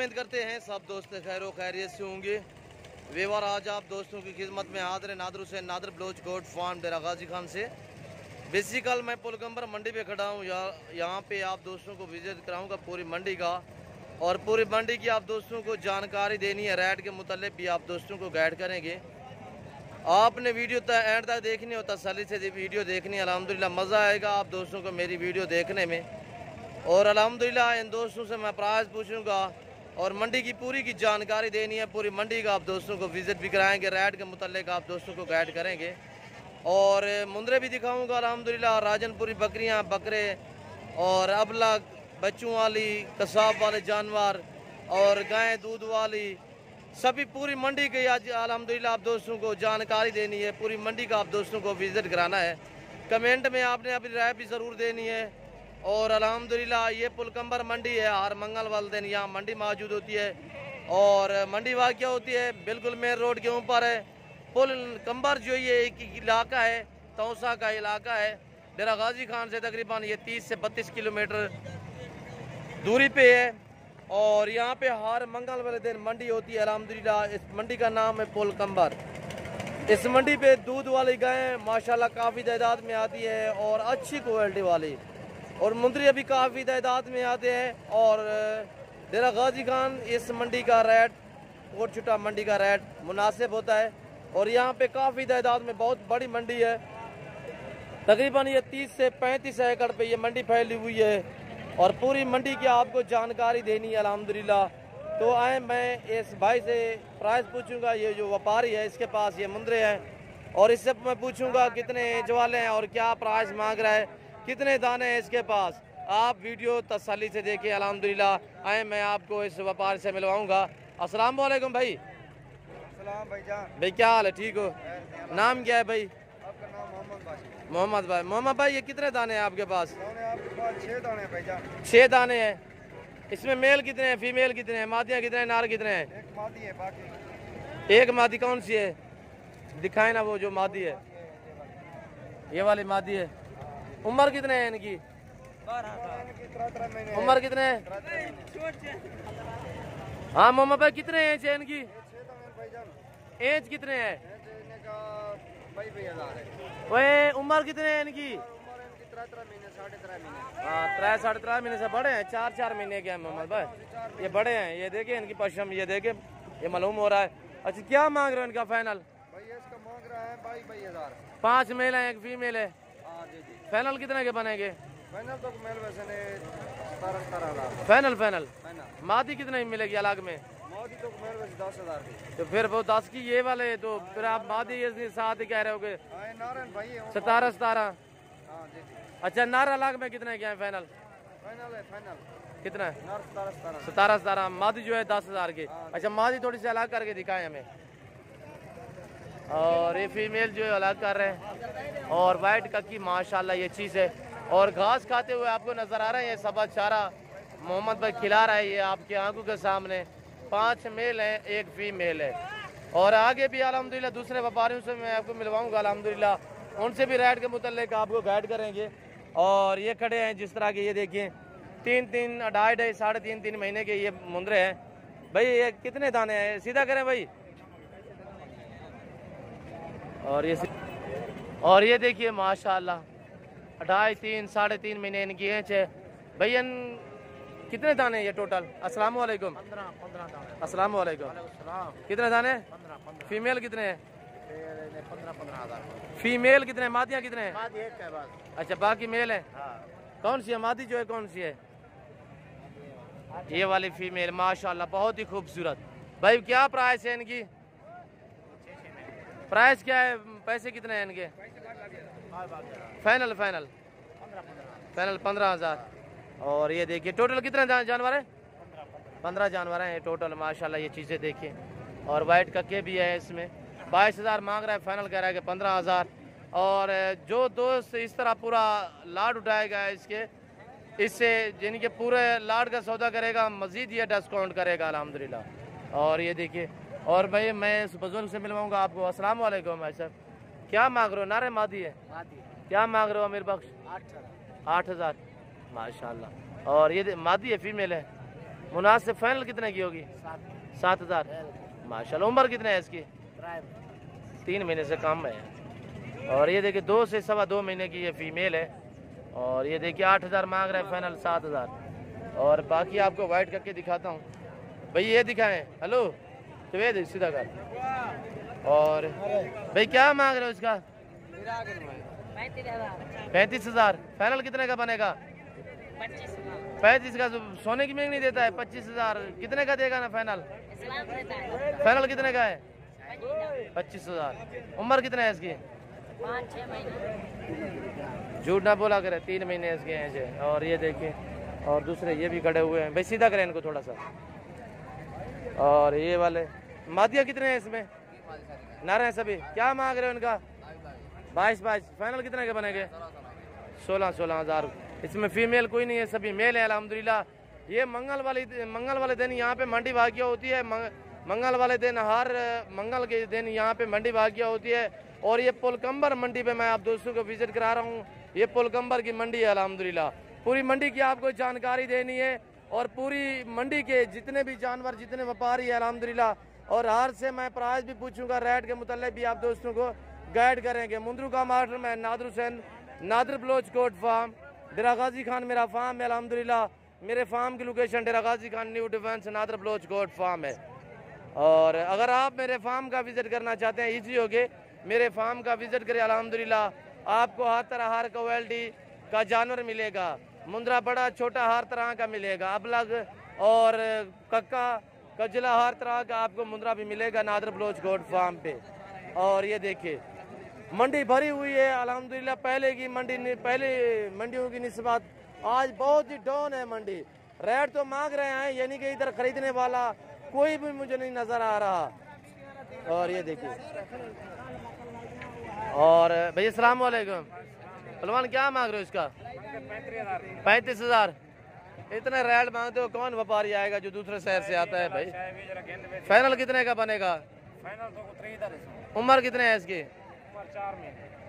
उम्मीद करते हैं सब दोस्त खैरो खैरियत से होंगे। वेवर आज आप दोस्तों की खिदमत में हाजिर है नादर हुसैन नादर बलोच गोट फार्म डेरा गाजी खान से। बेसिकल मैं पुलगंबर मंडी पे खड़ा हूँ। यहाँ पे आप दोस्तों को विजिट कराऊंगा पूरी मंडी का, और पूरी मंडी की आप दोस्तों को जानकारी देनी है। रेट के मुतालिक भी आप दोस्तों को गाइड करेंगे। आपने वीडियो एंड तक देखनी हो, तसल्ली से वीडियो देखनी है। अल्हम्दुलिल्लाह मज़ा आएगा आप दोस्तों को मेरी वीडियो देखने में। और अल्हम्दुलिल्लाह इन दोस्तों से मैं प्राइस पूछूंगा और मंडी की पूरी की जानकारी देनी है। पूरी मंडी का आप दोस्तों को विजिट भी कराएंगे, रेट के मुतालिक आप दोस्तों को गाइड करेंगे और मुंदरे भी दिखाऊंगा। अल्हम्दुलिल्लाह राजनपुरी बकरियां, बकरे और अबला बच्चों वाली, कसाब वाले जानवर और गाय दूध वाली सभी पूरी मंडी की आज अल्हम्दुलिल्लाह आप दोस्तों को जानकारी देनी है। पूरी मंडी का आप दोस्तों को विजिट कराना है। कमेंट में आपने अपनी राय भी ज़रूर देनी है। और अल्हम्दुलिल्लाह ये पुलकंबर मंडी है, हर मंगल वाले दिन यहाँ मंडी मौजूद होती है। और मंडी वाक़ होती है बिल्कुल मेन रोड के ऊपर है। पुलकंबर जो ये एक इलाका है, तौसा का इलाका है। डेरा गाजी खान से तकरीबन ये 30 से 32 किलोमीटर दूरी पे है। और यहाँ पे हर मंगल वाले दिन मंडी होती है। अल्हम्दुलिल्लाह इस मंडी का नाम है पुलकंबर। इस मंडी पे दूध वाली गायें माशाल्लाह काफ़ी तादाद में आती है और अच्छी क्वालिटी वाली, और मुंदरी भी काफ़ी तादाद में आते हैं। और डेरा गाजी खान इस मंडी का रेट, कोट छुट्टा मंडी का रेट मुनासिब होता है। और यहाँ पे काफ़ी तादाद में बहुत बड़ी मंडी है। तकरीबन ये 30 से 35 एकड़ पे ये मंडी फैली हुई है और पूरी मंडी की आपको जानकारी देनी है अल्हम्दुलिल्लाह। तो आए मैं इस भाई से प्राइस पूछूंगा। ये जो व्यापारी है इसके पास ये मुंदरे हैं और इससे मैं पूछूंगा कितने एज वाले हैं और क्या प्राइस मांग रहा है, कितने दाने हैं इसके पास। आप वीडियो तसल्ली से देखिए अल्हम्दुलिल्लाह। आए मैं आपको इस व्यापारी से मिलवाऊंगा। अस्सलाम वालेकुम भाई। भाई क्या हाल है, ठीक हो? नाम क्या है भाई? आपका नाम मोहम्मद भाई। मोहम्मद भाई ये कितने दाने हैं आपके पास? 6 दाने हैं भाईजान। 6 दाने हैं। इसमें मेल कितने हैं, फीमेल कितने हैं, मादियाँ कितने हैं, नार कितने हैं? एक मादी है, बाकी एक मादी कौन सी है? दिखाए ना वो जो मादी है, ये वाली मादी है। उम्र कितने है इनकी? 13 महीने। उम्र कितने है? हाँ मोहम्मद भाई कितने एज है इनकी? 6 दाने भाईजान। एज कितने है? भाई 2000 है। वही उम्र कितने है इनकी? उम्र इनकी 13 महीने, 13.5 महीने। हाँ 3-3.5 महीने से बड़े हैं। 4-4 महीने के हैं मोहम्मद भाई, ये बड़े हैं। ये देखे इनकी पशम, ये देखे, ये मालूम हो रहा है। अच्छा क्या मांग रहे हो इनका फाइनल? भैया इसका मांग रहा है 22,000। 5 मेल है, एक फीमेल है। हाँ जी जी। फाइनल कितने के बनेंगे? फाइनल तो मेल वैसे ने 17,000। Final final. फाइनल मादी कितने की मिलेगी अलग में? मोदी तो मेल वैसे 10,000 की। तो फिर वो 10 की ये वाले, तो फिर आप मादी इसके साथ ही कह रहे हो कि हाँ नारायण भाई है। 17-17। हाँ जी जी। अच्छा नार अलग में कितने के हैं फाइनल? फाइनल है, फाइनल कितना है? नार 17,17। 17-17। मादी जो है 10,000 की। अच्छा मादी थोड़ी सी अलग करके दिखाएं हमें। और ये फीमेल जो है अलग कर रहे हैं। और वाइट कक्की माशाल्लाह ये चीज़ है। और घास खाते हुए आपको नज़र आ रहे हैं। ये सबा चारा मोहम्मद भाई खिला रहा है, ये आपकी आंखों के सामने। 5 मेल हैं, एक फीमेल है। और आगे भी अल्हम्दुलिल्लाह दूसरे व्यापारियों से मैं आपको मिलवाऊंगा अल्हम्दुलिल्लाह, उनसे भी रेट के मुतालिक आपको गाइड करेंगे। और ये खड़े हैं जिस तरह के, ये देखिए 3-3, 2.5, 3.5 महीने के ये मुंदरे हैं। भाई ये कितने दाने हैं, सीधा करें भाई। और ये देखिए माशाल्लाह 2.5, 3 महीने इनकी एज है। भैया कितने दाने ये टोटल? अस्सलाम वालेकुम। 15 दाने। अस्सलाम वालेकुम। कितने दाने? 15 फीमेल कितने हैं? 15,000। फीमेल कितने हैं, मादियाँ कितने हैं? मादी एक है बस। अच्छा बाकी मेल है। हाँ। कौन सी है मादी जो है, कौन सी है? ये वाली फीमेल माशाल्लाह बहुत ही खूबसूरत। भाई क्या प्राइस है इनकी? प्राइस क्या है, पैसे कितने हैं इनके? Final final final 15,000। और ये देखिए टोटल कितने जानवर हैं? 15 जानवर हैं टोटल माशाल्लाह। ये चीज़ें देखिए। और वाइट कक्के भी है इसमें। 22,000 मांग रहा है, फाइनल कह रहा है कि 15,000। और जो दोस्त इस तरह पूरा लाड उठाएगा इससे जिनके पूरे लाड का सौदा करेगा, मज़ीद ये डिस्काउंट करेगा अल्हम्दुलिल्लाह। और ये देखिए। और भाई मैं इस बुजुर्ग से मिलवाऊंगा आपको। अस्सलाम वालेकुम भाई साहब, क्या मांग रहे हो? नारे मादी है, क्या मांग रहे हो अमीर बख्श? 8,000 माशाल्लाह। और ये मादी है फीमेल है? मुनासिब। फाइनल कितने की होगी? 7,000। माशाल्लाह। उम्र कितने है इसकी? 3 महीने से कम है। और ये देखिए 2 से 2.25 महीने की ये फीमेल है। और ये देखिए 8,000 मांग रहा है, फाइनल 7,000। और बाकी आपको वाइट करके दिखाता हूँ भाई, ये दिखाएं। हेलो तो सीधा कर। और भाई क्या मांग रहे हो इसका? 35,000। फाइनल कितने का बनेगा? 35 का। सोने की महंगी नहीं देता है। 25,000 कितने का देगा ना फाइनल? फाइनल कितने का है? 25,000। उम्र कितना है इसकी? 5-6 महीने। झूठ ना बोला करे, 3 महीने इसके हैं। और ये देखिए, और दूसरे ये भी खड़े हुए हैं भाई, सीधा करें इनको थोड़ा सा। और ये वाले मादिया कितने हैं इसमें? नारे हैं सभी। क्या मांग रहे हो इनका? 22। फाइनल कितने के बनेंगे? 16,000। इसमें फीमेल कोई नहीं है, सभी मेल है अल्हम्दुलिल्लाह। ये मंगल वाले दिन यहाँ पे मंडी भाग्य होती है। मंगल वाले दिन, हर मंगल के दिन यहाँ पे मंडी भाग्य होती है। और ये पुलकंबर मंडी पे मैं आप दोस्तों को विजिट करा रहा हूँ। ये पुलकंबर की मंडी है अल्हम्दुलिल्लाह। पूरी मंडी की आपको जानकारी देनी है, और पूरी मंडी के जितने भी जानवर, जितने व्यापारी है अल्हम्दुलिल्लाह। और हर से मैं प्राइस भी पूछूंगा, रेट के मुताल्लिक भी आप दोस्तों को गाइड करेंगे। मुंद्रू का मास्टर मैं नादर हुसैन, नादर बलोच कोट फार्म, डेरा गाजी खान मेरा फार्म है अल्हम्दुलिल्लाह। मेरे फार्म की location Dera Ghazi Khan new defence Nadir Baloch goat farm है। और अगर आप मेरे फार्म का विजिट करना चाहते हैं, ईजी होगे, मेरे फार्म का विजिट करें अल्हम्दुलिल्लाह। आपको हर तरह, हर क्वालिटी का जानवर मिलेगा। मुंद्रा बड़ा छोटा हर तरह का मिलेगा। अबलग और कक्का कजला हर तरह का आपको मुंद्रा भी मिलेगा नादर बलोच गोट फार्म पे। और ये देखिए मंडी भरी हुई है अल्हम्दुलिल्लाह। पहले मंडियों की निस्बत आज बहुत ही डाउन है मंडी। रेट तो मांग रहे हैं, यानी कि इधर खरीदने वाला कोई भी मुझे नहीं नजर आ रहा। और ये देखिए, और भैया अस्सलाम वालेकुम। पहलवान क्या मांग रहे हो इसका? 35,000। इतने रेट मांगते हो, कौन व्यापारी आएगा जो दूसरे शहर से आता है भाई? फाइनल कितने का बनेगा? उम्र कितने है इसकी?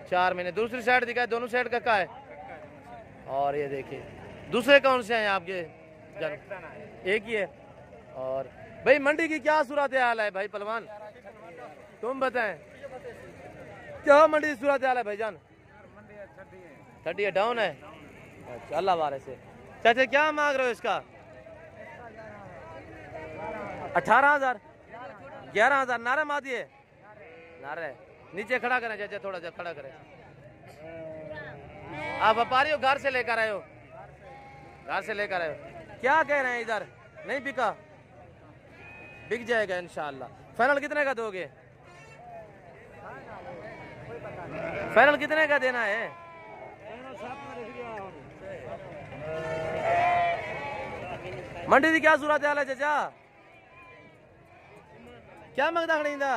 4 महीने। दूसरी साइड दिखाए, दोनों साइड का है। और ये देखिए दूसरे कौन से हैं आपके? एक ही है। और भाई मंडी की क्या सूरत हाल है भाई पहलवान, तुम बताएं क्या मंडी की सूरत हाल है भाईजान? ठंडी है, डाउन है। अच्छा, अल्लाह वाले से। चाचा क्या मांग रहे हो इसका? 18,000। 11,000। नारे मार दिए, नारे नीचे खड़ा करें चाचा, थोड़ा सा खड़ा करें। आप व्यापारी हो, घर से लेकर आए हो? घर से लेकर आए हो। क्या कह रहे हैं इधर? नहीं बिका? बिक जाएगा इंशाल्लाह। फाइनल कितने का दोगे? फाइनल कितने का देना है? मंडी की क्या सूरत हाल है चाचा? क्या मंगता खड़ींदा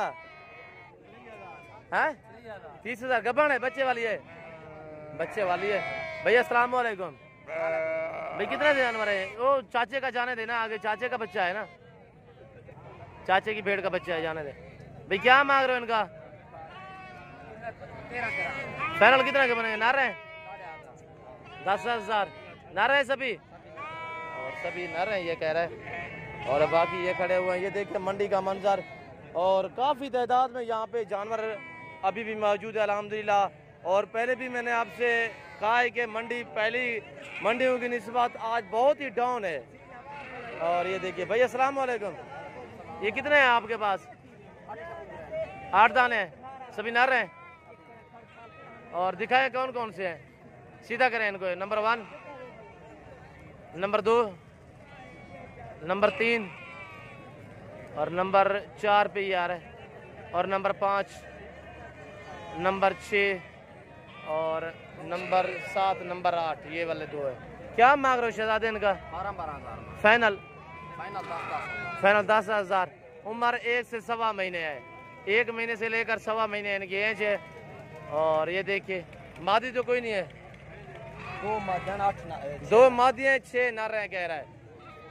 है? 30,000। गबन है, बच्चे वाली है? बच्चे वाली है। भैया अस्सलाम वालेकुम। भाई कितने जानवर है? वो चाचे का जाने देना, आगे चाचे का बच्चा है ना, चाचे की भेड़ का बच्चा है, जाने दे। भाई क्या मांग रहे हो इनका? फाइनल कितना के बनेंगे? नारे 10,000। नारे सभी, और सभी नारे ये कह रहे हैं। और बाकी ये खड़े हुए हैं। ये देखिए मंडी का मंजर, और काफ़ी तादाद में यहाँ पे जानवर अभी भी मौजूद है अल्हम्दुलिल्लाह। और पहले भी मैंने आपसे कहा है कि मंडी पहली मंडियों की निस्बत आज बहुत ही डाउन है। और ये देखिए भैया अस्सलाम वालेकुम। ये कितने हैं आपके पास? 8 दाने हैं, सभी नर हैं। और दिखाएं कौन कौन से हैं, सीधा करें इनको। नंबर 1, नंबर 2, नंबर 3 और नंबर 4 पे ही आ रहा है। और नंबर 5, नंबर 6 और नंबर 7, नंबर 8, ये वाले 2 है। क्या मांग रहे हो शहजादे इनका? 12,000। फाइनल? फाइनल 10,000। उम्र 1 से 1.25 महीने है। 1 महीने से लेकर 1.25 महीने इनकी एज है। और ये देखिए मादी तो कोई नहीं है, 2 मादियाँ 6 नर हैं कह रहा है।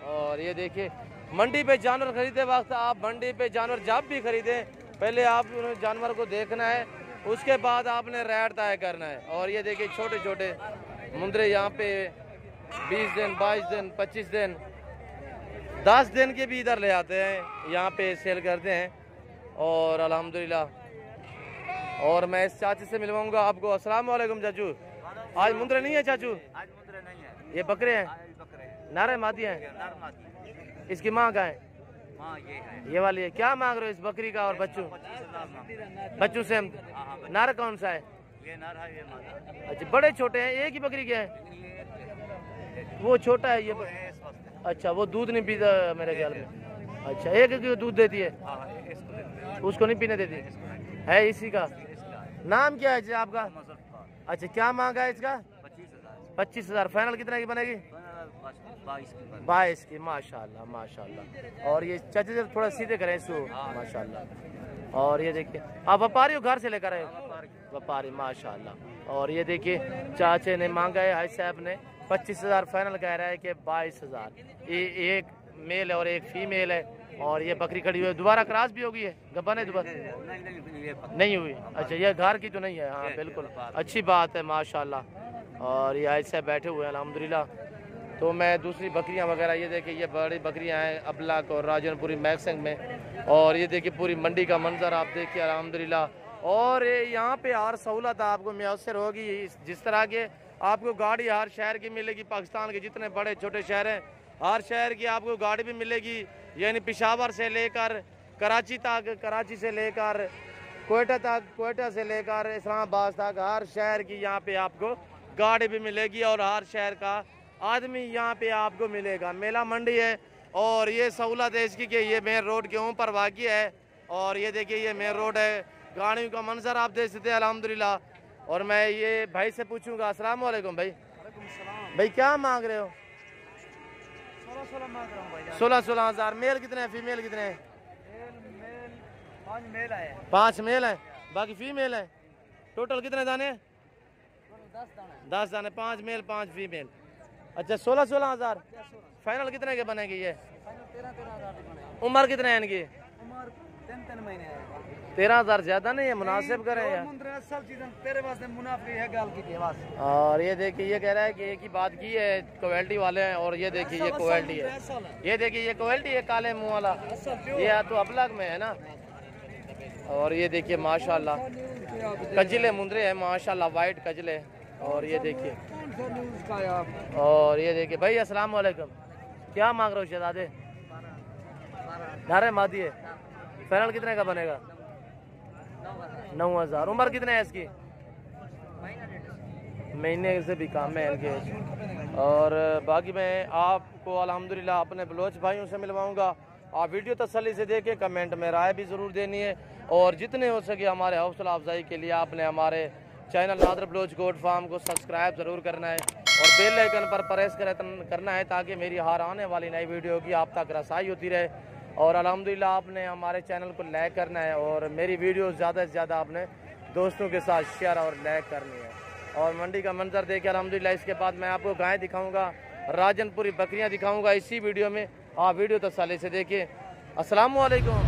और ये देखिए मंडी पे जानवर खरीदते वक्त, आप मंडी पे जानवर जब भी खरीदें, पहले आप जानवर को देखना है, उसके बाद आपने रेट तय करना है। और ये देखिए छोटे छोटे मुंद्रे यहाँ पे 20 दिन, 22 दिन, 25 दिन। 10 दिन के भी इधर ले आते हैं, यहाँ पे सेल करते हैं। और अल्हम्दुलिल्लाह। और मैं इस चाची से मिलवाऊंगा आपको। अस्सलाम वालेकुम चाचू। आज मुंद्रे नहीं है चाचू? आज मुद्रा नहीं है, ये बकरे हैं, बकरे नारे मादी हैं। नर मादी। इसकी माँ कहाँ है? हाँ ये है, ये वाली है। क्या मांग रहे हो इस बकरी का और बच्चों? 25,000 मांग। बच्चों से हम नार कौन सा है? ये नर है, ये मादा। अच्छा, बड़े छोटे हैं, एक ही बकरी के हैं? वो छोटा है, ये ये इस वास्ते। अच्छा, वो दूध नहीं पीता मेरे ख्याल में। अच्छा, एक एक दूध देती है, हाँ इसको देते हैं, उसको नहीं पीने देती है? इसी का इसका है नाम क्या है जी आपका? मुजफ्फर। अच्छा, क्या मांगा है इसका? 25,000। 25,000। फाइनल कितने की बनेगी? 22 की बन। 22 की। माशाल्लाह माशाल्लाह। और ये चाचे से थोड़ा सीधे करें इसको। माशाल्लाह। और ये देखिए, आप व्यापारी हो, घर से लेकर आए हो? व्यापारी, माशाल्लाह। और ये देखिए, चाचे ने मांगा है, हाई साहब ने 25,000 फाइनल कह रहा है कि 22,000। ये एक मेल है और एक फीमेल है। और ये बकरी खड़ी हुई है, दोबारा क्रॉस भी होगी है? गब्बन है दोबारा? नहीं हुई। अच्छा, ये घर की तो नहीं है? हाँ बिल्कुल, अच्छी बात है माशाल्लाह। और ये ऐसे बैठे हुए हैं अल्हम्दुलिल्लाह। तो मैं दूसरी बकरियां वगैरह, ये देखिए ये बड़ी बकरियां हैं अबलाक और राजनपुरी मैक्सिंग में। और ये देखिए पूरी मंडी का मंजर आप देखिए अल्हम्दुलिल्लाह। और यहाँ पे हर सहूलत आपको मैसर होगी, जिस तरह के आपको गाड़ी हर शहर की मिलेगी। पाकिस्तान के जितने बड़े छोटे शहर हैं, हर शहर की आपको गाड़ी भी मिलेगी। यानी पेशावर से लेकर कराची तक, कराची से लेकर कोयटा तक, कोयटा से लेकर इस्लामाबाद तक, हर शहर की यहाँ पे आपको गाड़ी भी मिलेगी। और हर शहर का आदमी यहाँ पे आपको मिलेगा। मेला मंडी है और ये सहूलत है इसकी कि ये मेन रोड के ऊपर वाक़ई है। और ये देखिए ये मेन रोड है, गाड़ियों का मंजर आप देख सकते हैं अल्हम्दुलिल्लाह। और मैं ये भाई से पूछूंगा। अस्सलाम वालेकुम भाई। भाई क्या मांग रहे हो? 16 मांग रहा हूँ भाई। 16 हज़ार। मेल कितने हैं, फीमेल कितने हैं? 5 मेल है। 5 मेल है, बाकी फीमेल है। टोटल कितने दाने? 10 दाने। 5 मेल 5 फीमेल। अच्छा, 16 हज़ार। फाइनल कितने के बनेगी ये? 13,000 उम्र कितने है इनकी? उम्र 3 महीने है। 13,000 ज्यादा नहीं है? मुनासिब करें यार। सब चीजें तेरे वास्ते मुनाफी है, गाल की बस। और ये देखिए ये कह रहा है कि एक ही बात की है, क्वालिटी वाले हैं। और ये देखिए ये क्वालिटी है, ये देखिए ये क्वालिटी है, काले मुंह वाला। ये तो अबलग में है ना। और ये देखिए माशाल्लाह कजले मुंदरे हैं माशाल्लाह, वाइट कजले। और ये देखिए, और ये देखिए भाई। अस्सलाम वालेकुम। क्या मांग रहे हो शहजादे? 12 मादी है। फाइनल कितने का बनेगा? 9,000। उम्र कितने है इसकी? महीने से भी कम है इनके। और बाकी मैं आपको अल्हम्दुलिल्लाह अपने बलोच भाइयों से मिलवाऊंगा। आप वीडियो तसल्ली से देखें, कमेंट में राय भी ज़रूर देनी है। और जितने हो सके हमारे हौसला अफजाई के लिए आपने हमारे channel Nadar Baloch goat farm को सब्सक्राइब ज़रूर करना है और बेल आइकन पर प्रेस करना है, ताकि मेरी हर आने वाली नई वीडियो की आप तक रसाई होती रहे। और अल्हम्दुलिल्लाह आपने हमारे चैनल को लाइक करना है और मेरी वीडियो ज़्यादा से ज़्यादा आपने दोस्तों के साथ शेयर और लाइक करनी है। और मंडी का मंजर देखिए अल्हम्दुलिल्लाह। इसके बाद मैं आपको गायें दिखाऊंगा, राजनपुरी बकरियां दिखाऊंगा इसी वीडियो में। आप वीडियो तसल्ली से देखिए। अस्सलाम वालेकुम।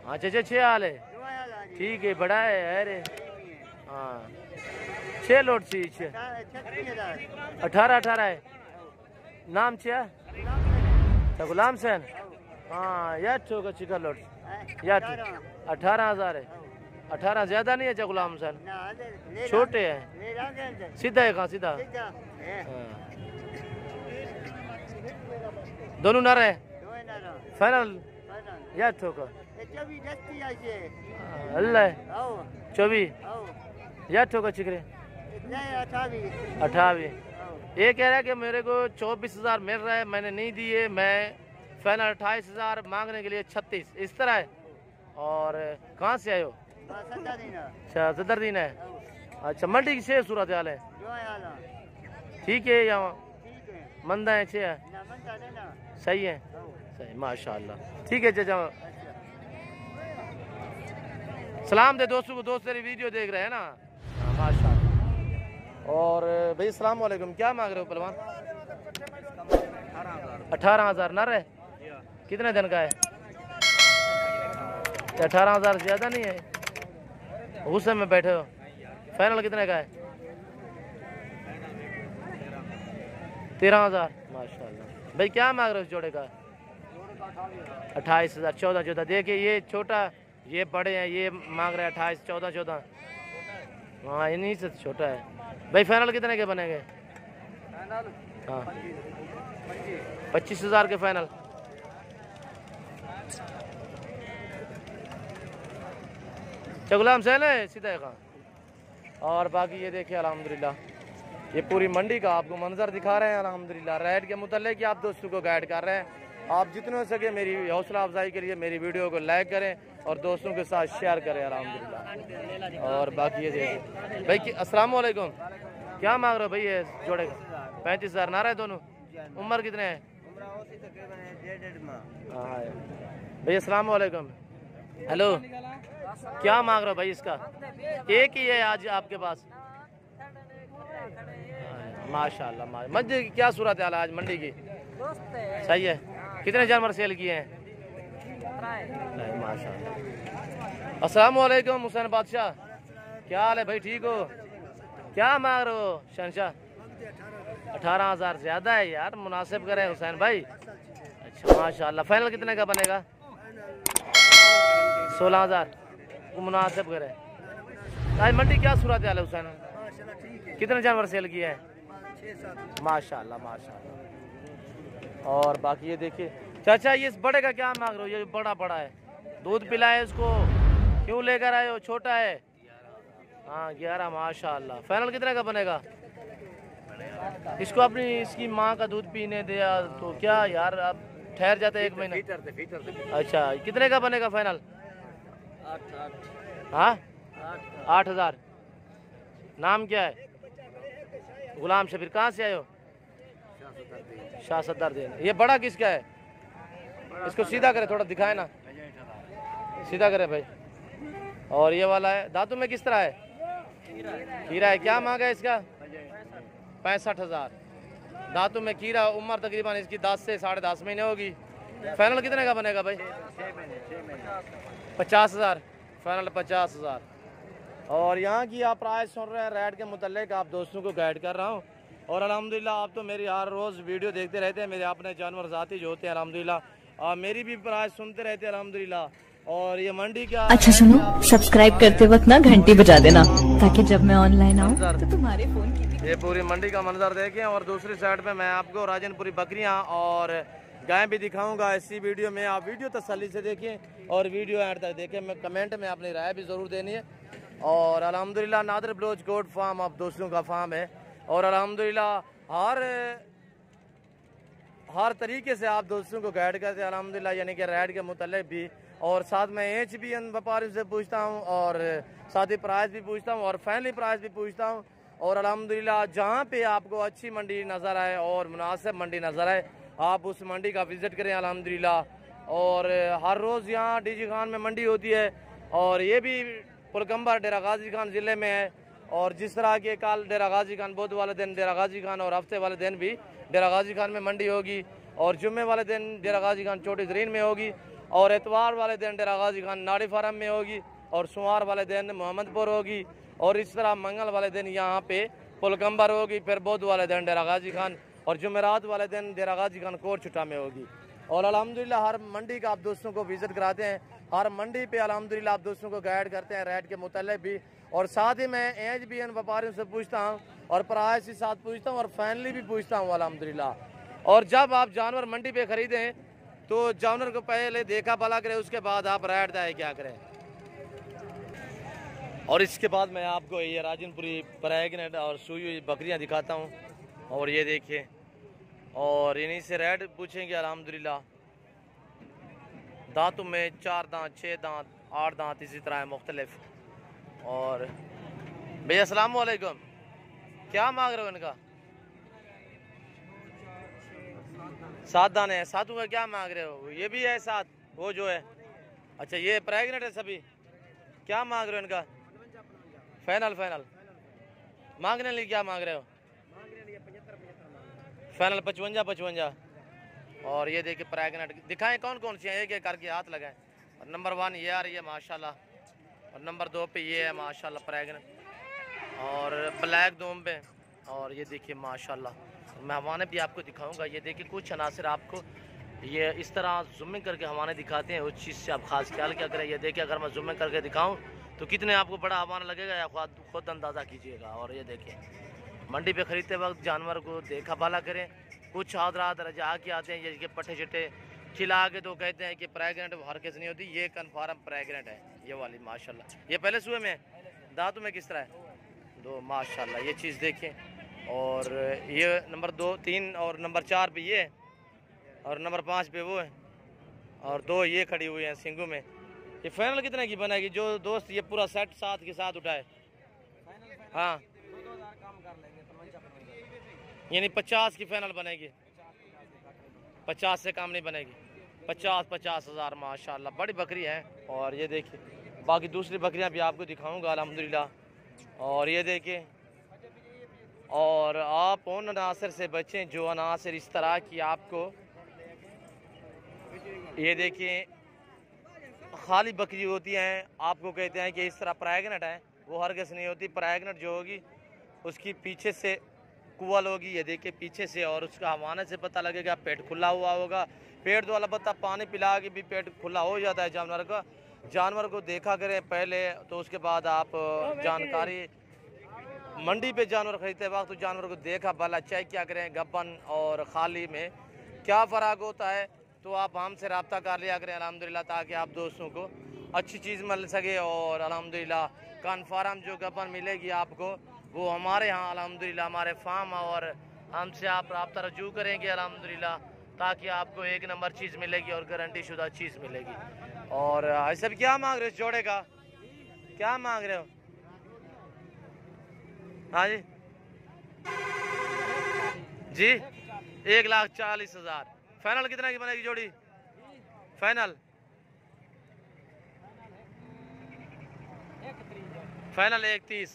हाँ चाचा, 6 हाल है? ठीक है, बड़ा है अरे। हाँ 6 लोट सी 18 है। नाम क्या? गुलाम सैन। हाँ यार ठोका चिका लोट यार 18,000 है। 18 ज्यादा नहीं है चा गुलाम सैन? छोटे हैं। सीधा है कहाँ? सीधा दोनों नर है। फाइनल यार ठोका अल्लाह 24 यार ठोका चिकरे 28। ये कह रहा है कि मेरे को 24,000 मिल रहा है, मैंने नहीं दिए। मैं फाइनल 28,000 मांगने के लिए 36 इस तरह है। और कहाँ से आए हो? अच्छा सदरदीन है। अच्छा मंडी की 6 सूरत हाल है? ठीक है, यहाँ मंदा है 6 है? सही है, सही माशाल्लाह। ठीक है चाचा, सलाम दे दोस्तों को, दोस्त तेरी वीडियो देख रहे हैं ना माशाल्लाह। और भाई अस्सलाम वालेकुम। क्या मांग रहे हो पहलवान? 18,000 नर है? कितने दिन का है? 18,000 ज्यादा नहीं है? गुस्से में बैठे हो। फाइनल कितने का है? 13,000 माशाल्लाह। भाई क्या मांग रहे हो इस जोड़े का? 28,000, 14,000। देखिए ये छोटा, ये बड़े हैं, ये मांग रहे हैं 28, 14,000। हाँ इन्हीं से छोटा है। भाई फाइनल कितने के बनेंगे? हाँ 25,000 के फाइनल। गुलाम सहल है सीधा का। और बाकी ये देखिए अल्हम्दुलिल्लाह, ये पूरी मंडी का आपको मंजर दिखा रहे हैं अल्हम्दुलिल्लाह। रेट के मुतल्लिक़ कि आप दोस्तों को गाइड कर रहे हैं। आप जितने हो सके मेरी हौसला अफजाई के लिए मेरी वीडियो को लाइक करें और दोस्तों के साथ शेयर करें अल्हम्दुलिल्लाह। और बाकी ये देखिए भाई अस्सलाम वालेकुम, क्या मांग रहे हो भाई ये जोड़े का? 35,000 नारा है दोनों। उम्र कितने है? हाँ भाई अस्सलाम वालेकुम। हेलो, क्या मांग रहे हो भाई इसका? एक ही है आज आपके पास? माशाल्लाह मंडी की क्या सूरत हाल है आज मंडी की? सही है। कितने जानवर सेल किए हैं? माशाल्लाह। अस्सलाम वालेकुम हुसैन बादशाह, क्या हाल है भाई? ठीक हो? क्या मांग रहे हो शहनशाह? 18,000 ज्यादा है यार, मुनासिब करें हुसैन भाई। अच्छा माशाल्लाह। फाइनल कितने का बनेगा? 16,000 मुनासिब करें। आज मंडी क्या सूरत हाल है हुसैन? कितने जानवर सेल किए हैं? माशाल्लाह माशाल्लाह। और बाकी ये देखिए चाचा, ये इस बड़े का क्या मांग रहे हो? ये बड़ा बड़ा है, दूध पिलाए इसको, क्यों लेकर आए हो? छोटा है। हाँ 11 माशाल्लाह। फाइनल कितने का बनेगा? इसको अपनी इसकी माँ का दूध पीने दिया तो क्या यार, अब ठहर जाते 1 महीना। अच्छा कितने का बनेगा फाइनल? 8,000। नाम क्या है? गुलाम शबीर। कहाँ से आए हो? शाह सद्दार देन। ये बड़ा किसका है? इसको सीधा करे, थोड़ा दिखाए ना, सीधा करे भाई। और ये वाला है, दांतों में किस तरह है? कीरा है। क्या मांगा है इसका? 65,000। दांतों में कीरा, उम्र तकरीबन इसकी 10 से 10.5 महीने होगी। फाइनल कितने का बनेगा भाई? 50,000। फाइनल 50,000। और यहाँ की आप प्राइस सुन रहे हैं, रेट के मुतल्लिक़ आप दोस्तों को गाइड कर रहा हूँ। और अल्हम्दुलिल्लाह आप तो मेरी हर रोज़ वीडियो देखते रहते हैं, मेरे अपने जानवर ज़ाती जो होते हैं अल्हम्दुलिल्लाह, मेरी भी प्राइस सुनते रहते हैं अल्हम्दुलिल्लाह। और ये मंडी क्या अच्छा सुनो, सब्सक्राइब करते वक्त ना घंटी बजा देना ताकि जब मैं ऑनलाइन आऊँ तो तुम्हारे फोन की। ये पूरी मंडी का मंजर देखें। और दूसरी साइड पे मैं आपको राजनपुरी बकरियां और गायें भी दिखाऊंगा इसी वीडियो में। आप वीडियो तसल्ली से देखें और वीडियो एंड तक देखें। मैं कमेंट में अपनी राय भी ज़रूर देनी है। और अल्हम्दुलिल्लाह नादर बलोच गोट फार्म आप दोस्तों का फार्म है। और अल्हम्दुलिल्लाह हर तरीके से आप दोस्तों को गाइड करते हैं अल्हम्दुलिल्लाह, यानी कि रेट के मुतल्लिक़ भी। और साथ में HBN व्यापारियों से पूछता हूँ और साथ ही प्राइस भी पूछता हूँ और फैमिली प्राइस भी पूछता हूँ। और अल्हम्दुलिल्लाह जहाँ पे आपको अच्छी मंडी नज़र आए और मुनासिब मंडी नज़र आए, आप उस मंडी का विज़िट करें अल्हम्दुलिल्लाह। और हर रोज़ यहाँ डीजी खान में मंडी होती है और ये भी पुलकम्बर डेरा गाजी खान ज़िले में है। और जिस तरह के कल डेरा गाजी खान बुध वाले दिन डेरा गाजी खान और हफ्ते वाले दिन भी डेरा गाजी खान में मंडी होगी। और जुम्मे वाले दिन डेरा गाजी खान छोटी ज़रीन में होगी। और एतवार वाले दिन डेरा गाजी खान नाड़ी फार्म में होगी। और सोमवार वाले दिन मोहम्मदपुर होगी। और इस तरह मंगल वाले दिन यहाँ पे पुलकम्बर होगी। फिर बुध वाले दिन डेरा गाजी खान और जुमेरात वाले दिन डेरा गाजी खान कोट छुट्टा में होगी। और अल्हम्दुलिल्लाह हर मंडी का आप दोस्तों को विज़िट कराते हैं। हर मंडी पे अल्हम्दुलिल्लाह आप दोस्तों को गाइड करते हैं रेट के मुतालिक भी। और साथ ही मैं HBN व्यापारियों से पूछता हूँ और प्राइस के साथ पूछता हूँ और फाइनली भी पूछता हूँ अल्हम्दुलिल्लाह। और जब आप जानवर मंडी पे ख़रीदें तो जानवर को पहले देखा भला करें, उसके बाद आप रेट तय क्या करें। और इसके बाद मैं आपको ये राजनपुरी प्रेग्नेंट और सुई हुई बकरियाँ दिखाता हूँ। और ये देखिए, और इन्हीं से रेट पूछेंगे अल्हम्दुलिल्लाह। दांतों में 4 दांत, 6 दांत, 8 दांत, इसी तरह है मुख्तलिफ। और भैया अस्सलाम वालेकुम, क्या मांग रहे हो इनका? 7 दाने हैं। सातों का क्या मांग रहे हो? ये भी है 7 वो जो है? अच्छा ये प्रेग्नेंट है सभी। क्या मांग रहे हो इनका? फाइनल मांगने लिए क्या मांग रहे हो? फाइनल 55। और ये देखिए प्रेग्नेंट दिखाएं कौन कौन सी हैं, एक एक करके हाथ लगाएं। और नंबर 1 ये आ रही है माशाल्लाह। और नंबर 2 पे ये है माशाल्लाह प्रेग्नेंट और ब्लैक दोम पे। और ये देखिए माशाल्लाह मैं हवाने भी आपको दिखाऊंगा। ये देखिए कुछ अनासर आपको ये इस तरह जूमिंग करके हवाने दिखाते हैं, उस चीज़ से आप खास ख्याल क्या करें। ये देखिए अगर मैं जूमिंग करके दिखाऊं तो कितने आपको बड़ा हवाना लगेगा या खुद अंदाज़ा कीजिएगा। और ये देखिए मंडी पे ख़रीदते वक्त जानवर को देखा भाला करें। कुछ हजरात रजा के आते हैं, ये पट्टे चिट्टे खिला के तो कहते हैं कि प्रेगनेंट हरकत नहीं होती, ये कन्फर्म प्रेगनेंट है ये वाली माशाल्लाह। ये पहले सुबह में दांतों में किस तरह है? 2 माशाल्लाह। ये चीज़ देखें। और ये नंबर 2 3 और नंबर 4 पे ये और नंबर 5 पे वो है और 2 ये खड़ी हुई हैं सिंगू में। ये फाइनल कितने की बनेगी जो दोस्त ये पूरा सेट साथ के साथ उठाए? हाँ यानी 50 की फाइनल बनेगी, 50 से कम नहीं बनेगी। 50 हज़ार माशाल्लाह बड़ी बकरी है। और ये देखिए बाकी दूसरी बकरियां भी आपको दिखाऊंगा अल्हम्दुलिल्लाह। और ये देखिए और आप उन अनासर से बचें जो अनासर इस तरह की आपको, ये देखिए खाली बकरी होती हैं आपको कहते हैं कि इस तरह प्रेगनेंट है, वो हरगिज़ नहीं होती। प्रेगनेंट जो होगी उसकी पीछे से कुवल होगी, ये देखिए पीछे से, और उसका हवाने से पता लगेगा पेट खुला हुआ होगा। पेट तो अलबत्ता पानी पिला के भी पेट खुला हो जाता है जानवर का। जानवर को देखा करें पहले, तो उसके बाद आप जानकारी मंडी पे जानवर खरीदते वक्त तो जानवर को देखा भला चेक क्या करें गब्बन और खाली में क्या फ़र्क होता है। तो आप हमसे रब्ता कर लिया करें अल्हम्दुलिल्लाह, ताकि आप दोस्तों को अच्छी चीज़ मिल सके। और अल्हम्दुलिल्लाह कन्फर्म जो गब्बन मिलेगी आपको वो हमारे यहाँ अल्हम्दुलिल्लाह हमारे फार्म, और हमसे आप रब्ता रजू करेंगे अल्हम्दुलिल्लाह, ताकि आपको एक नंबर चीज़ मिलेगी और गारंटी शुदा चीज़ मिलेगी। और ऐसे भी क्या मांग रहे हो इस जोड़े का? क्या मांग रहे हो? हाँ जी जी 1,40,000। फाइनल कितना की बनेगी जोड़ी? फाइनल 1,30,000।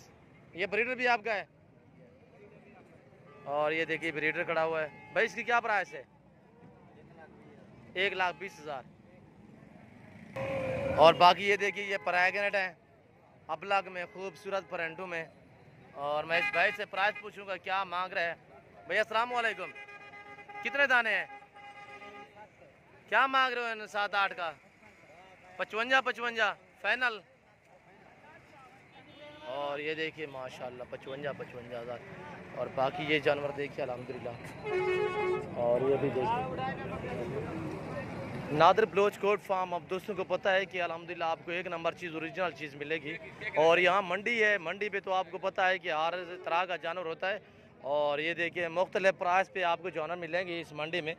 ये ब्रीडर भी आपका है? और ये देखिए ब्रीडर खड़ा हुआ है भाई, इसकी क्या प्राइस है? 1,20,000। और बाकी ये देखिए ये प्रेगनेंट है अबलग में खूबसूरत फ्रेंटू में। और मैं इस भाई से प्राइस पूछूंगा क्या मांग रहे हैं। भैया अस्सलाम वालेकुम, कितने दाने हैं? क्या मांग रहे हो? 7-8 का 55 फाइनल। और ये देखिए माशाल्लाह 55 हज़ार। और बाकी ये जानवर देखिए अल्हम्दुलिल्लाह। और ये भी देखिए नादर ब्लोच कोट फार्म। अब दोस्तों को पता है कि अल्हम्दुलिल्लाह आपको एक नंबर चीज़ ओरिजिनल चीज़ मिलेगी। और यहाँ मंडी है, मंडी पे तो आपको पता है कि हर तरह का जानवर होता है। और ये देखिए मुख्तलिफ प्राइस पे आपको जानवर मिलेंगे इस मंडी में।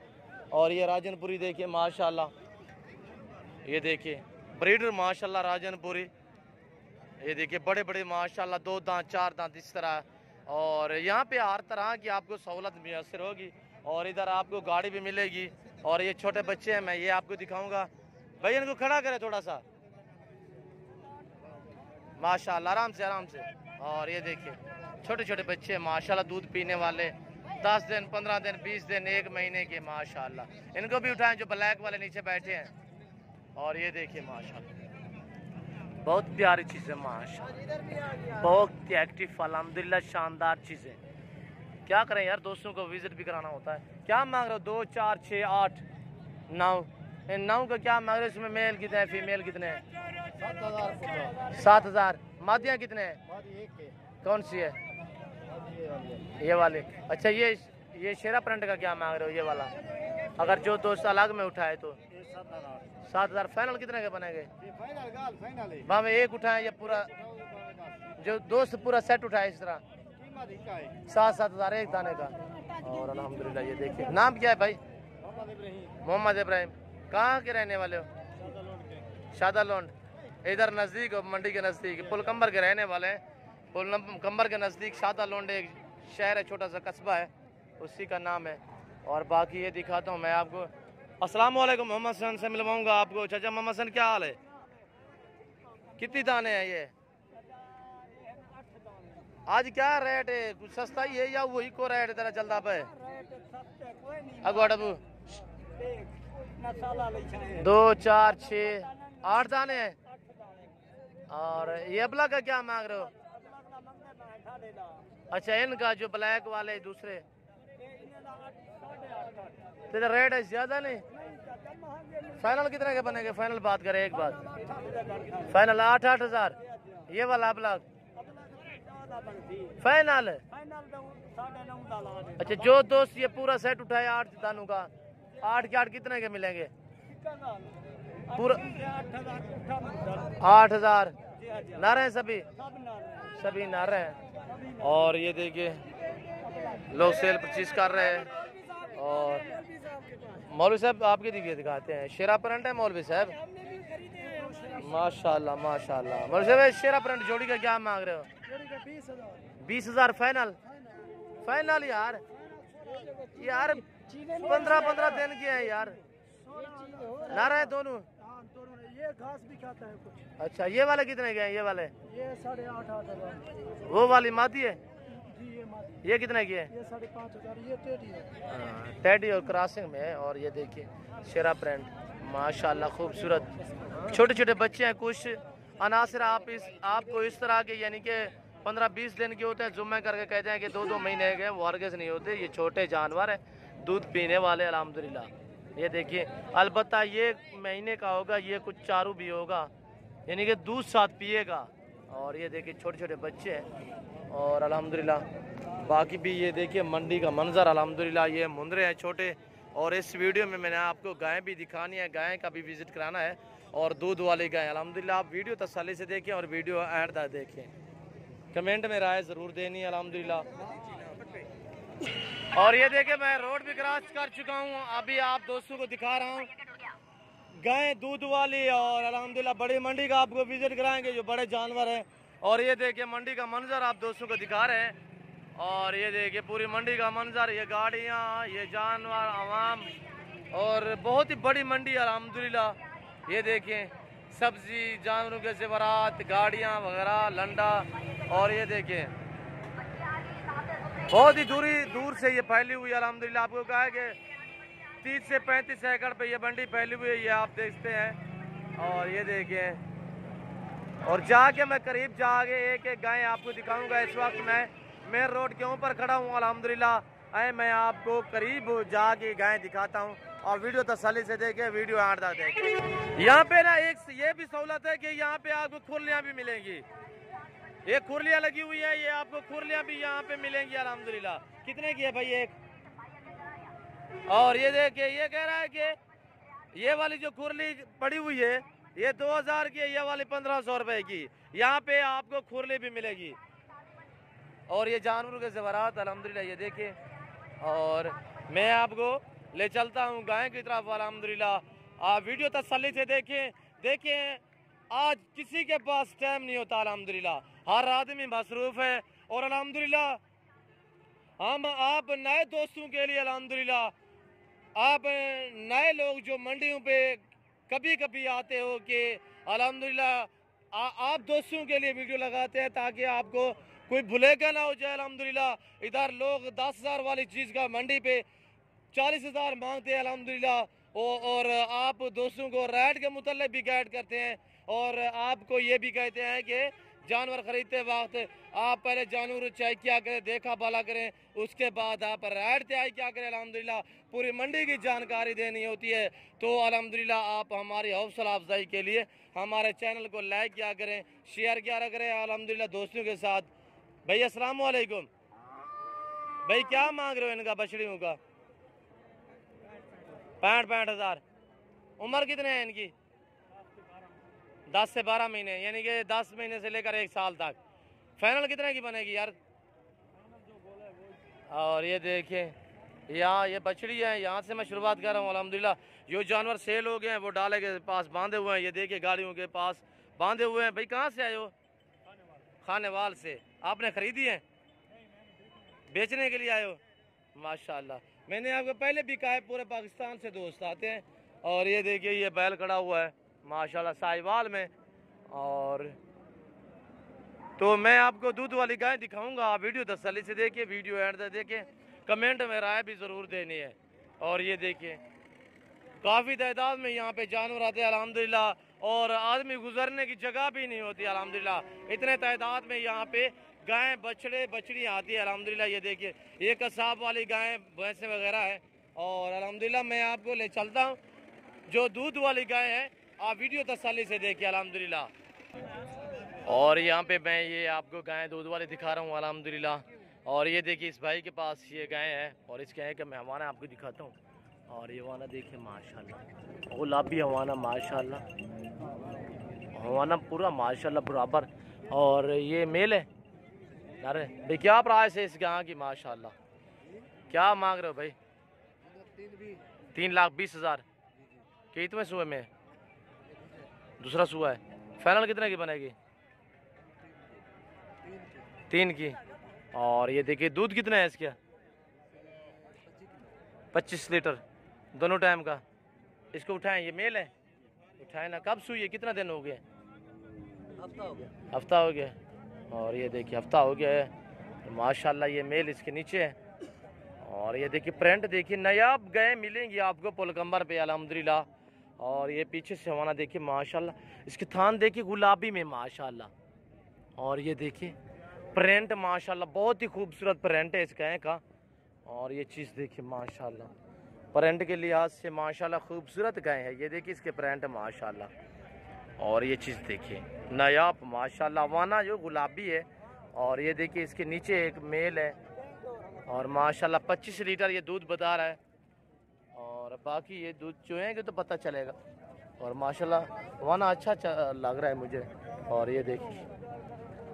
और ये राजनपुरी देखिए माशाल्लाह, ये देखिए ब्रीडर माशाल्लाह राजनपुरी। ये देखिए बड़े बड़े माशाल्लाह 2 दांत 4 दांत इस तरह। और यहाँ पे हर तरह की आपको सहूलत मैसर होगी। और इधर आपको गाड़ी भी मिलेगी। और ये छोटे बच्चे हैं, मैं ये आपको दिखाऊंगा। भाई इनको खड़ा करें थोड़ा सा माशाल्लाह, आराम से आराम से। और ये देखिए छोटे छोटे बच्चे माशाल्लाह दूध पीने वाले, 10 दिन 15 दिन 20 दिन 1 महीने के माशाल्लाह। इनको भी उठाएं जो ब्लैक वाले नीचे बैठे हैं। और ये देखिए माशाल्लाह बहुत प्यारी चीज़ है माशाल्लाह, बहुत एक्टिव अल्हम्दुलिल्लाह शानदार चीज़ें। क्या करें यार, दोस्तों को विजिट भी कराना होता है। क्या मांग रहे हो? 2 4 6 8 9। इन 9 का क्या मांग रहे हो? इसमें मेल कितने हैं फीमेल कितने हैं? 7,000। मादियाँ कितने हैं? कौन सी है? ये वाले। अच्छा ये शेरा प्रिंट का क्या मांग रहे हो? ये वाला अगर जो दोस्त अलग में उठाए तो 7,000। फाइनल कितने के बनेंगे? वहाँ में एक उठाए या पूरा जो दोस्त पूरा सेट उठाए इस तरह 7,000 एक दाने का। और अल्हम्दुलिल्लाह ये देखिए नाम क्या है भाई? मोहम्मद इब्राहिम। कहाँ के रहने वाले हो? शादालोंड। इधर नज़दीक हो, मंडी के नज़दीक पुलकम्बर के रहने वाले हैं। पुलकम्बर के नज़दीक शादालोंड एक शहर है, छोटा सा कस्बा है, उसी का नाम है। और बाकी ये दिखाता हूँ मैं आपको। अस्सलाम वालेकुम, मोहम्मद हसन से मिलवाऊंगा आपको। चाचा मोहम्मद हसन क्या हाल है? कितनी दाने हैं ये? आज क्या रेट है? कुछ सस्ता ही है या वही को रेट तेरा चलता पे? अगवा डबू 2 4 6 8 दाने हैं। और ये अबला का क्या मांग रहे हो? अच्छा इनका जो ब्लैक वाले दूसरे तेरा रेट है ज्यादा नहीं? फाइनल कितने के बनेंगे? फाइनल बात करें एक बार। फाइनल 8,000। ये वाला ब्लॉक फाइनल है। अच्छा, जो दोस्त ये पूरा सेट उठाए 8 दानों का, 8 के 8 कितने के मिलेंगे? पूरा 8,000 नारे हैं सभी? सभी नारे हैं। और ये देखिए लोग सेल परचेज कर रहे हैं। और मौलवी साहब आपके दिखाते हैं। शेरा प्रिंट है मौलवी साहब, माशाल्लाह माशाल्लाह। मौलवी साहब शेरा प्रिंट जोड़ी का क्या मांग रहे हो? 20,000 फाइनल? फाइनल यार 15 दिन के हैं यार। नारा है दोनों? ये घास भी खाता है कुछ। अच्छा, ये वाले कितने के हैं? ये वाले ये 8,500। वो वाली मादी है जी, ये मादी। ये कितने की है? ये 5,500। ये टेडी है। टेडी और क्रॉसिंग में है। और ये देखिए शेरा प्रिंट माशाल्लाह खूबसूरत। छोटे छोटे बच्चे हैं। कुछ अनासर आपको इस तरह के यानी कि 15-20 दिन के होते हैं, जुम्मे करके कहते हैं कि 2-2 महीने के, वो हरगिज़ नहीं होते। ये छोटे जानवर है, दूध पीने वाले अल्हम्दुलिल्लाह। ये देखिए अलबत्ता ये महीने का होगा, ये कुछ चारू भी होगा, यानी कि दूध साथ पिएगा। और ये देखिए छोटे छोटे बच्चे हैं। और अल्हम्दुलिल्लाह बाकी भी ये देखिए मंडी का मंजर अल्हम्दुलिल्लाह। ये मुंदरे हैं छोटे। और इस वीडियो में मैंने आपको गाय भी दिखानी है, गाय का भी विजिट कराना है और दूध वाली गाय अल्हम्दुलिल्लाह। आप वीडियो तसल्ली से देखें और वीडियो एंड तक देखें। कमेंट में राय ज़रूर देनी है अल्हम्दुलिल्लाह। और ये देखिए मैं रोड भी क्रॉस कर चुका हूँ, अभी आप दोस्तों को दिखा रहा हूँ गाय दूध वाली। और अल्हम्दुलिल्लाह बड़ी मंडी का आपको विजिट कराएंगे, जो बड़े जानवर हैं। और ये देखिए मंडी का मंजर आप दोस्तों को दिखा रहे हैं। और ये देखिए पूरी मंडी का मंजर, ये गाड़ियाँ, ये जानवर, आवाम, और बहुत ही बड़ी मंडी अल्हम्दुलिल्लाह। ये देखें सब्जी, जानवरों के ज़ेवरात, गाड़ियाँ वगैरह, लंडा। और ये देखें बहुत ही दूर से ये फैली हुई है अल्हम्दुलिल्लाह। आपको कहा है कि 30 से 35 एकड़ पे ये मंडी फैली हुई है, ये आप देखते हैं। और ये देखें और जाके मैं करीब जाके एक एक गाय आपको दिखाऊंगा। इस वक्त मैं मेन रोड के ऊपर खड़ा हूँ अल्हम्दुलिल्लाह। मैं आपको करीब जाके गाय दिखाता हूँ और वीडियो तसल्ली से देखे, वीडियो आठ तक देखे। यहाँ पे ना एक ये भी सहूलत है कि यहाँ पे आपको खुरलियाँ भी मिलेंगी। ये खुरलियाँ लगी हुई है, ये आपको खुरलियाँ भी यहाँ पे मिलेंगी अल्हम्दुलिल्लाह। कितने की है भाई एक? और ये देखिए ये कह रहा है कि ये वाली जो खुरली पड़ी हुई है ये 2000 की है, ये वाली 1500 रुपए की। यहाँ पे आपको खुरली भी मिलेगी। और ये जानवरों के ज़ेवरात अल्हम्दुलिल्लाह ये देखिए। और मैं आपको ले चलता हूँ गाय की तरफ अल्हम्दुलिल्लाह। आप वीडियो तसल्ली से देखें। आज किसी के पास टाइम नहीं होता अल्हम्दुलिल्लाह, हर आदमी मसरूफ़ है। और अल्हम्दुलिल्लाह हम आप नए दोस्तों के लिए अल्हम्दुलिल्लाह, आप नए लोग जो मंडियों पे कभी कभी आते हो कि अल्हम्दुलिल्लाह आप दोस्तों के लिए वीडियो लगाते हैं ताकि आपको कोई भूलेगा ना हो जाए अल्हम्दुलिल्लाह। इधर लोग 10,000 वाली चीज़ का मंडी पे 40,000 मांगते हैं अल्हम्दुलिल्लाह। और आप दोस्तों को रेट के मुतल्लिक़ भी गाइड करते हैं। और आपको ये भी कहते हैं कि जानवर ख़रीदते वक्त आप पहले जानवर चेक किया करें, देखा भाला करें, उसके बाद आप रेट तय क्या करें। अल्हम्दुलिल्लाह पूरी मंडी की जानकारी देनी होती है। तो अल्हम्दुलिल्लाह आप हमारी हौसला अफजाई के लिए हमारे चैनल को लाइक किया करें, शेयर किया करें अल्हम्दुलिल्लाह दोस्तों के साथ। भाई अस्सलाम वालेकुम। भाई क्या मांग रहे हो इनका बछड़ियों का? 65,000। उम्र कितने हैं इनकी? 10 से 12 महीने, यानी कि 10 महीने से लेकर 1 साल तक। फाइनल कितने की बनेगी यार? और ये देखें यहाँ ये बछड़ी है, यहाँ से मैं शुरुआत कर रहा हूँ अल्हम्दुलिल्लाह। जो जानवर सेल हो गए हैं वो डाले के पास बांधे हुए हैं, ये देखिए गाड़ियों के पास बांधे हुए हैं। भाई कहाँ से आए हो? खानेवाल से। आपने खरीदी है? बेचने के लिए आए हो? माशाल्लाह। मैंने आपको पहले भी कहा है पूरे पाकिस्तान से दोस्त आते हैं। और ये देखिए ये बैल खड़ा हुआ है माशाल्लाह साहिवाल में। और तो मैं आपको दूध वाली गाय दिखाऊंगा, आप वीडियो तसल्ली से देखिए, वीडियो एंड तक देखें, कमेंट में राय भी ज़रूर देनी है। और ये देखिए काफ़ी तादाद में यहाँ पे जानवर आते हैं अल्हम्दुलिल्लाह। और आदमी गुजरने की जगह भी नहीं होती अल्हम्दुलिल्लाह, इतने तादाद में यहाँ पे गाय बछड़े बछड़ी आती है अल्हम्दुलिल्लाह। ये देखिए ये कसाब वाली गाय भैंसें वगैरह है। और अल्हम्दुलिल्लाह मैं आपको ले चलता हूँ जो दूध वाली गाय है, आप वीडियो तसल्ली से देखिए अल्हम्दुलिल्लाह। और यहाँ पे मैं ये आपको गाय दूध वाली दिखा रहा हूँ अल्हम्दुलिल्लाह। और ये देखिए इस भाई के पास ये गाय है और इस गाय का मैं हवाना आपको दिखाता हूँ। और ये हवाना देखिए माशाल्लाह, गुलाबी हवाना माशाल्लाह, हवाना पूरा माशाल्लाह बराबर। और ये मेल है। अरे भाई क्या प्राइस है इस गाय की माशाल्लाह? क्या मांग रहे हो भाई? 3,20,000। कितने सुए में? दूसरा सुआ है। फाइनल कितने की बनेगी? 3 की। और ये देखिए दूध कितना है इसका? 25 लीटर दोनों टाइम का। इसको उठाएं, ये मेल है, उठाएं ना। कब सुई है? कितना दिन हो गया? हफ्ता हो गया। और ये देखिए हफ्ता हो गया है माशाल्लाह। ये मेल इसके नीचे है। और ये देखिए प्रिंट देखिए, नायाब गाय मिलेंगी आपको पुलकंबर पे अल्हम्दुलिल्लाह। और ये पीछे से हवाना देखिए माशाल्लाह, इसके थान देखिए गुलाबी में माशाल्लाह। और ये देखिए प्रिंट माशाल्लाह, बहुत ही खूबसूरत प्रिंट है इस गाय का। और ये चीज़ देखिए माशाल्लाह, प्रिंट के लिहाज से माशाल्लाह खूबसूरत गाय है। ये देखिए इसके प्रिंट माशाल्लाह। और ये चीज़ देखिए नायाब माशाल्लाह, वाना जो गुलाबी है। और ये देखिए इसके नीचे एक मेल है। और माशाल्लाह 25 लीटर ये दूध बता रहा है। और बाकी ये दूध चुएंगे तो पता चलेगा। और माशाल्लाह वाना अच्छा लग रहा है मुझे। और ये देखिए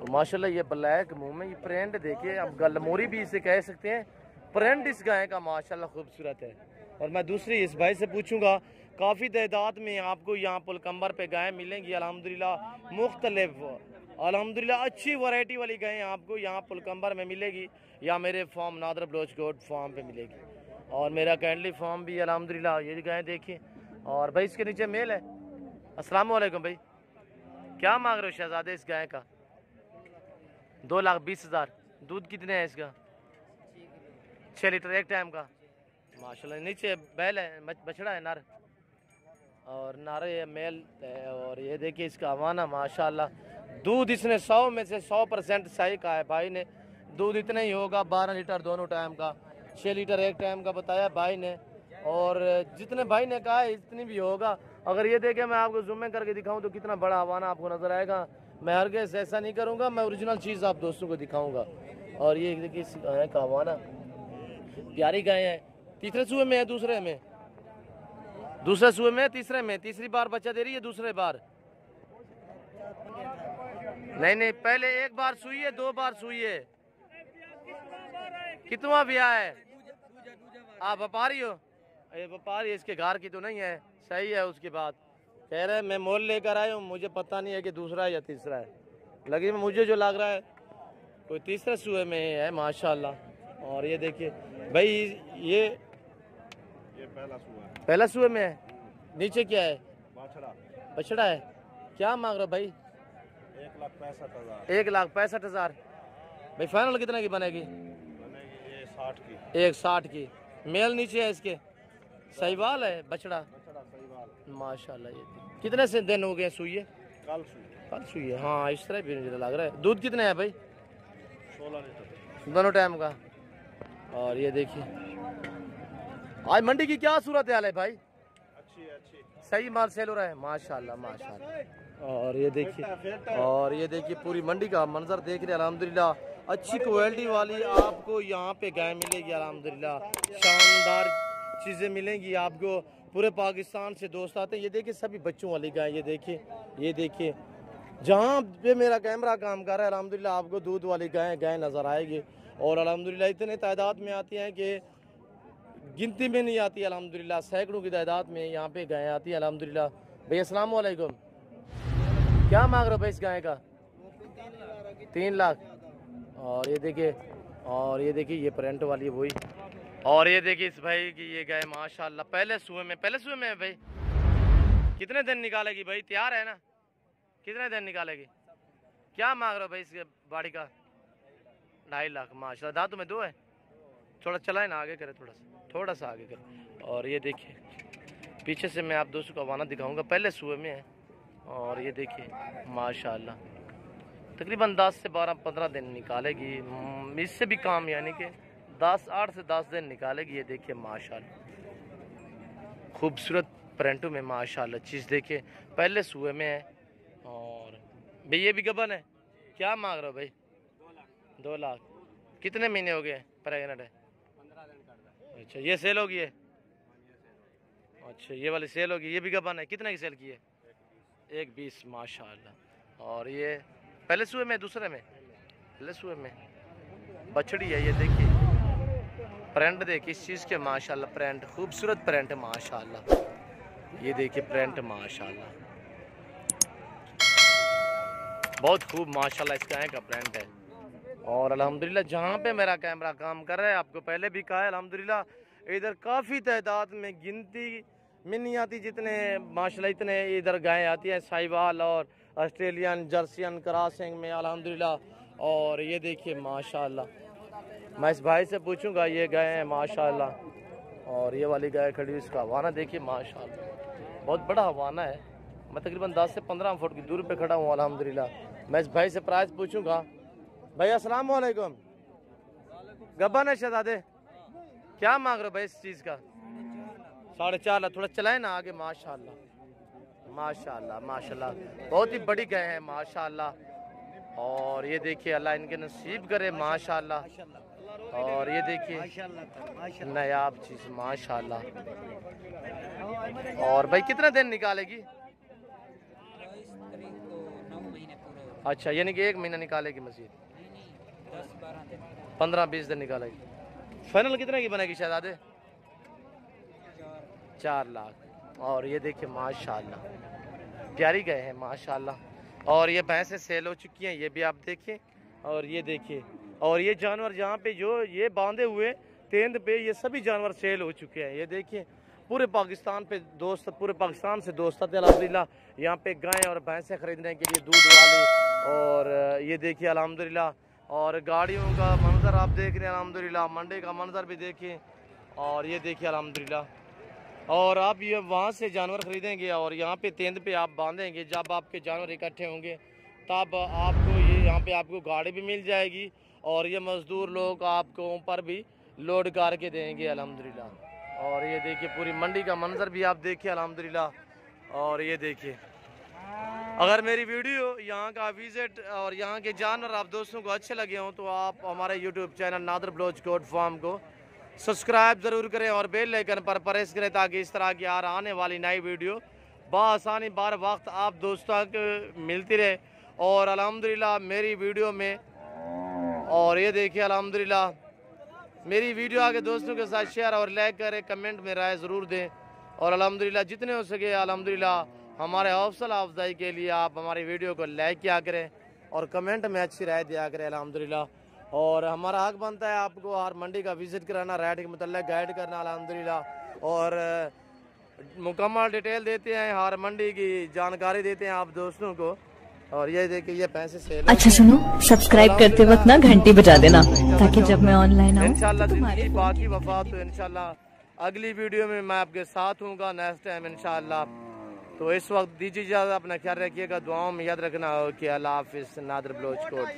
माशाल्लाह ये ब्लैक मुंह में ये प्रिंट देखिए, अब गलमोरी भी इसे कह सकते हैं। प्रिंट इस गाय का माशाल्लाह खूबसूरत है। और मैं दूसरी इस भाई से पूछूंगा, काफ़ी तादाद में आपको यहाँ पुलकंबर पे गाय मिलेंगी अल्हम्दुलिल्लाह, मुख्तलिफ अल्हम्दुलिल्लाह अच्छी वैरायटी वाली गाय आपको यहाँ पुलकंबर में मिलेगी, या मेरे farm Nadar Baloch goat farm पे मिलेगी। और मेरा कैंडली फार्म भी अल्हम्दुलिल्लाह। ये गाय देखिए। और भाई इसके नीचे मेल है। अस्सलाम वालेकुम भाई, क्या मांग रहे हो शहजादे इस गाय का? 2,20,000। दूध कितने है इसका? 6 लीटर एक टाइम का माशाल्लाह। नीचे बैल है, बछड़ा है नर, और नारे ये मेल है। और ये देखिए इसका हवाना माशाल्लाह, दूध इसने 100 में से 100% सही कहा है भाई ने। दूध इतना ही होगा 12 लीटर दोनों टाइम का, 6 लीटर एक टाइम का बताया भाई ने। और जितने भाई ने कहा है इतनी भी होगा। अगर ये देखे मैं आपको जूम करके दिखाऊं तो कितना बड़ा हवाना आपको नजर आएगा। मैं हरगिज़ ऐसा नहीं करूंगा, मैं ओरिजिनल चीज़ आप दोस्तों को दिखाऊंगा। और ये देखिए इस गाय का हवाना, प्यारी गाय है। तीसरे सुए में है, दूसरे में, दूसरे सुए में, तीसरे में, तीसरी बार बच्चा दे रही है दूसरे बार। नहीं पहले एक बार सुई है, 2 बार सुई है। कितना ब्याह है? आप व्यापारी हो? ये व्यापारी इसके घर की तो नहीं है, सही है। उसके बाद कह रहे हैं मैं मोल लेकर आया हूँ, मुझे पता नहीं है कि दूसरा है या तीसरा है। लगी मुझे जो लग रहा है कोई तीसरे सुए में है माशाल्लाह। और ये देखिए भाई ये पहला सुए में है। नीचे क्या है? बछड़ा है। क्या मांग रहे हो भाई? 1,65,000। भाई फाइनल कितने की बनेगी? 60 की। मेल नीचे है इसके, सहीवाल है बछड़ा माशाल्लाह। ये कितने से दिन हो गए सुई है? कल सुई है। हाँ इस तरह भी मुझे लग रहा है। दूध कितने है भाई? 16 लीटर दोनों टाइम का। और ये देखिए आज मंडी की क्या सूरत हाल है भाई? अच्छी सही माल सेल हो रहा है माशाल्लाह माशाल्लाह। और ये देखिए पूरी मंडी का मंजर देख रहे हैं अल्हम्दुलिल्लाह। अच्छी क्वालिटी वाली आपको यहाँ पे गाय मिलेगी अल्हम्दुलिल्लाह, शानदार चीज़ें मिलेंगी आपको। पूरे पाकिस्तान से दोस्त आते हैं। ये देखिए सभी बच्चों वाली गाय, ये देखिए जहाँ पे मेरा कैमरा काम कर रहा है अल्हम्दुलिल्लाह आपको दूध वाली गाय नज़र आएगी। और अल्हम्दुलिल्लाह इतने तादाद में आती हैं कि गिनती में नहीं आती अल्हम्दुलिल्लाह, सैकड़ों की तादाद में यहाँ पे गायें आती हैं अल्हम्दुलिल्लाह। भाई अस्सलाम वालेकुम, क्या मांग रहे हो भाई इस गाय का? 3 लाख। और ये देखिए ये प्रिंट वाली है वही। और ये देखिए इस भाई की ये गाय माशाल्लाह पहले सुए में है भाई। कितने दिन निकालेगी भाई? तैयार है ना? कितने दिन निकालेगी? क्या मांग रहे हो भाई इसके बाड़ी का? 2.5 लाख माशाल्लाह। दांतों में 2 है। थोड़ा चलाए ना, आगे करे, थोड़ा सा आगे करे। और ये देखिए पीछे से मैं आप दोस्तों को हवाना दिखाऊंगा, पहले सुए में है। और ये देखिए माशाल्लाह तकरीबन 10 से 12-15 दिन निकालेगी, इससे भी काम, यानी कि 8 से 10 दिन निकालेगी। ये देखिए माशाल्लाह खूबसूरत प्रिंटों में माशाल्लाह चीज़ देखिए, पहले सुए में है। और भाई ये भी गबन है, क्या मांग रहे हो भाई? 2 लाख। कितने महीने हो गए प्रेगनेंट है? 15 दिन कर रहा अच्छा ये सेल होगी है? अच्छा ये वाली सेल होगी। ये भी गबन है, कितने की सेल की है? 1.20 माशाल्लाह। और ये पहले सुए में, दूसरे में? पहले सुए में बछड़ी है। ये देखिए प्रिंट देखिए इस चीज़ के माशाल्लाह, प्रिंट खूबसूरत प्रिंट है माशाल्लाह। ये देखिए प्रिंट माशाल्लाह बहुत खूब माशाल्लाह इस गाय का प्रिंट है। और अल्हम्दुलिल्लाह जहाँ पे मेरा कैमरा काम कर रहा है, आपको पहले भी कहा है, अल्हम्दुलिल्लाह इधर काफ़ी तादाद में गिनती में नहीं आती जितने माशाल्लाह इतने इधर गायें आती हैं, साहिवाल और ऑस्ट्रेलियन जर्सियन क्रॉसिंग में अल्हम्दुलिल्लाह। और ये देखिए माशाल्लाह मैं इस भाई से पूछूंगा, ये गाय हैं माशाल्लाह। और ये वाली गाय खड़ी, इसका हवाना देखिए माशाल्लाह बहुत बड़ा हवाना है। मैं तकरीबन 10 से 15 फुट की दूरी पे खड़ा हूँ अल्हम्दुलिल्लाह। मैं इस भाई से प्राइस पूछूंगा। भाई अस्सलाम वालेकुम, गबन है शहजादे, क्या मांग रहे हो भाई इस चीज़ का? 4.5 लाख। थोड़ा चलाए ना आगे। माशाल्लाह माशाल्लाह माशाल्लाह बहुत ही बड़ी गाय है माशाल्लाह। और ये देखिए अल्लाह इनके नसीब करे माशाल्लाह। और ये देखिए नायाब चीज़ माशाल्लाह। और भाई कितने दिन निकालेगी? अच्छा यानी कि 1 महीना निकालेगी मजीद, 15-20 दिन निकालेगी। फाइनल कितने की बनेगी शहजादे? 4 लाख। और ये देखिए माशाल्लाह प्यारी गाय है माशाल्लाह। और ये भैंसें सेल हो चुकी हैं, ये भी आप देखिए। और ये देखिए, और ये जानवर जहाँ पे जो ये बांधे हुए तेंद पे, ये सभी जानवर सेल हो चुके हैं। ये देखिए पूरे पाकिस्तान पे दोस्त, पूरे पाकिस्तान से दोस्त थे अल्हम्दुलिल्लाह यहाँ पे गायें और भैंसें खरीदने के लिए, दूध वाले। और ये देखिए अल्हम्दुलिल्लाह, और गाड़ियों का मंजर आप देख रहे हैं अल्हम्दुलिल्लाह, मंडी का मंजर भी देखिए। और ये देखिए अल्हम्दुलिल्लाह, और आप ये वहाँ से जानवर खरीदेंगे और यहाँ पे तेंद पे आप बांधेंगे, जब आपके जानवर इकट्ठे होंगे तब आपको ये यहाँ पे आपको गाड़ी भी मिल जाएगी और ये मज़दूर लोग आपको ऊपर भी लोड करके देंगे अल्हम्दुलिल्लाह। और ये देखिए पूरी मंडी का मंजर भी आप देखिए अल्हम्दुलिल्लाह। और ये देखिए अगर मेरी वीडियो यहाँ का विजिट और यहाँ के जानवर आप दोस्तों को अच्छे लगे हों तो आप हमारे YouTube channel Nadar Baloch goat farm को सब्सक्राइब ज़रूर करें और बेल आइकन पर प्रेस करें, ताकि इस तरह की आने वाली नई वीडियो बआसानी बार वक्त आप दोस्तों को मिलती रहे। और अल्हम्दुलिल्लाह मेरी वीडियो में, और ये देखिए अल्हम्दुलिल्लाह मेरी वीडियो आगे दोस्तों के साथ शेयर और लाइक करें, कमेंट में राय ज़रूर दें। और अल्हम्दुलिल्लाह जितने हो सके अल्हम्दुलिल्लाह हमारे हौसला अफजाई के लिए आप हमारी वीडियो को लाइक किया करें और कमेंट में अच्छी राय दिया करें अल्हम्दुलिल्लाह। और हमारा हक बनता है आपको हर मंडी का विज़िट कराना, रेट के मतलब गाइड करना अल्हम्दुलिल्लाह। और मुकम्मल डिटेल देते हैं, हर मंडी की जानकारी देते हैं आप दोस्तों को। और ये देखिए ये पैसे सेल। अच्छा सुनो, सब्सक्राइब करते वक्त ना घंटी बजा देना, ताकि जब मैं ऑनलाइन आऊँ इंशाल्लाह जिंदगी बाकी वफात तो इंशाल्लाह अगली वीडियो में मैं आपके साथ हूँगा नेक्स्ट टाइम इंशाल्लाह। तो इस वक्त दीजिए इजाज़त, अपना ख्याल रखिएगा, दुआओं में याद रखना हो कि अल्लाह हाफिज़। नादर ब्लोच कोट।